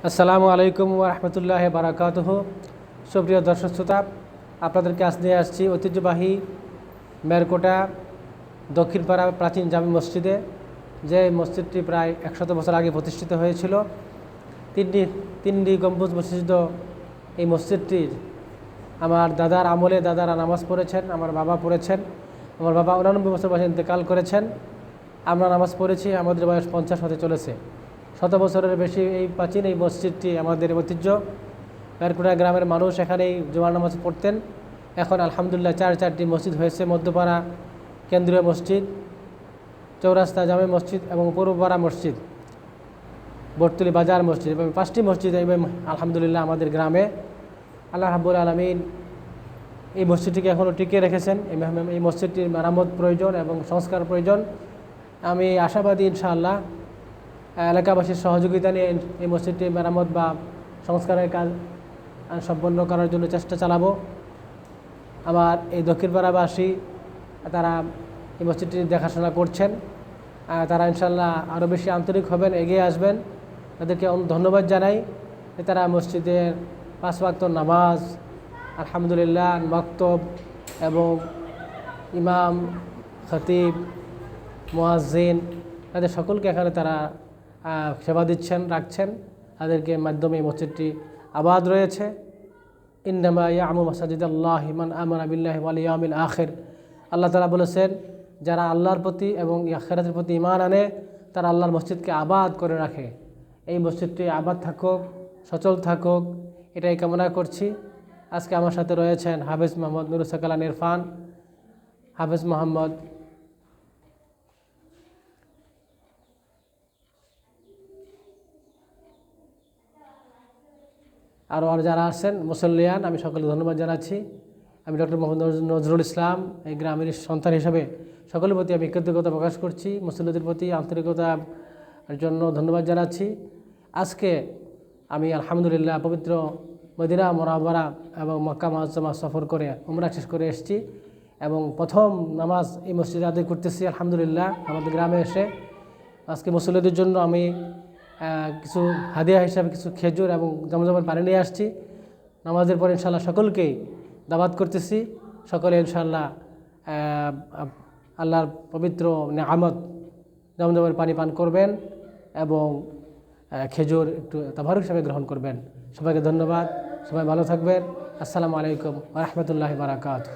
আসসালামু আলাইকুম ওয়া রাহমাতুল্লাহি ওয়া বারাকাতুহু। সুপ্রিয় দর্শক শ্রোতা, আপনাদেরকে আজ নিয়ে আসছি ঐতিহ্যবাহী মেরকোটা দক্ষিণপাড়া প্রাচীন জামে মসজিদে। যে মসজিদটি প্রায় 100 বছর আগে প্রতিষ্ঠিত হয়েছিল। তিনটি গম্বুজ বিশিষ্ট এই মসজিদটির আমার দাদার আমলে দাদারা নামাজ পড়েছেন, আমার বাবা পড়েছেন। আমার বাবা 89 বছর বয়সে ইন্তেকাল করেছেন। আমরা নামাজ পড়েছি, আমাদের বয়স 50 হতে চলেছে। 100 বছরের বেশি এই প্রাচীন এই মসজিদটি আমাদের ঐতিহ্য। মেরকোটা গ্রামের মানুষ এখানেই জুমার নামাজ পড়তেন। এখন আলহামদুলিল্লাহ চারটি মসজিদ হয়েছে। মধ্যপাড়া কেন্দ্রীয় মসজিদ, চৌরাস্তা জামে মসজিদ এবং পূর্বপাড়া মসজিদ, বটতলী বাজার মসজিদ এবং 5টি মসজিদ এবং আলহামদুলিল্লাহ আমাদের গ্রামে। আল্লাহ রাব্বুল আলামিন এই মসজিদটিকে এখনও টিকিয়ে রেখেছেন। এই মসজিদটির মেরামত প্রয়োজন এবং সংস্কার প্রয়োজন। আমি আশাবাদী ইনশাআল্লাহ এলাকাবাসীর সহযোগিতা নিয়ে এই মসজিদটি মেরামত বা সংস্কারের কাজ সম্পন্ন করার জন্য চেষ্টা চালাবো। আমার এই দক্ষিণপাড়াবাসী তারা এই মসজিদটি দেখাশোনা করছেন। তারা ইনশাআল্লাহ আরও বেশি আন্তরিক হবেন, এগিয়ে আসবেন। তাদেরকে ধন্যবাদ জানাই যে তারা মসজিদের 5 ওয়াক্ত নামাজ, আলহামদুলিল্লাহ মক্তব এবং ইমাম, খতিব, মুয়াজ্জিন তাদের সকলকে এখানে তারা সেবা দিচ্ছেন, রাখছেন। তাদেরকে মাধ্যমে এই মসজিদটি আবাদ রয়েছে। ইন্নামা ইয়ামুরু মাসাজিদাল্লাহি মান আমানা বিল্লাহি ওয়াল ইয়াউমিল আখির। আল্লাহ তাআলা বলেছেন, যারা আল্লাহর প্রতি এবং আখিরাতের প্রতি ঈমান আনে তারা আল্লাহর মসজিদকে আবাদ করে রাখে। এই মসজিদটি আবাদ থাকুক, সচল থাকুক, এটাই কামনা করছি। আজকে আমার সাথে রয়েছেন হাফেজ মোহাম্মদ নুরুস সাকালান ইরফান, হাফেজ মোহাম্মদ আরও যারা আছেন মুসল্লিয়ান, আমি সকলকে ধন্যবাদ জানাচ্ছি। আমি ডক্টর মোহাম্মদ নজরুল ইসলাম, এই গ্রামের সন্তান হিসাবে সকলের প্রতি আমি কৃতজ্ঞতা প্রকাশ করছি। মুসল্লিদের প্রতি আন্তরিকতার জন্য ধন্যবাদ জানাচ্ছি। আজকে আমি আলহামদুলিল্লাহ পবিত্র মদিনা মুনাওয়ারা এবং মক্কা মুআজ্জামা সফর করে উমরা শেষ করে এসেছি এবং প্রথম নামাজ এই মসজিদে আদায় করতেছি আলহামদুলিল্লাহ আমাদের গ্রামে এসে। আজকে মুসল্লিদের জন্য আমি কিছু হাদিয়া হিসাবে কিছু খেজুর এবং জমজমের পানি নিয়ে আসছি। নামাজের পর ইনশাআল্লাহ সকলকেই দাওয়াত করতেছি। সকলে ইনশাআল্লাহ আল্লাহর পবিত্র নেয়ামত জমজমের পানি পান করবেন এবং খেজুর একটু তাবারুক হিসাবে গ্রহণ করবেন। সবাইকে ধন্যবাদ, সবাই ভালো থাকবেন। আসসালামু আলাইকুম ওয়া রাহমাতুল্লাহি ওয়া বারাকাতুহু।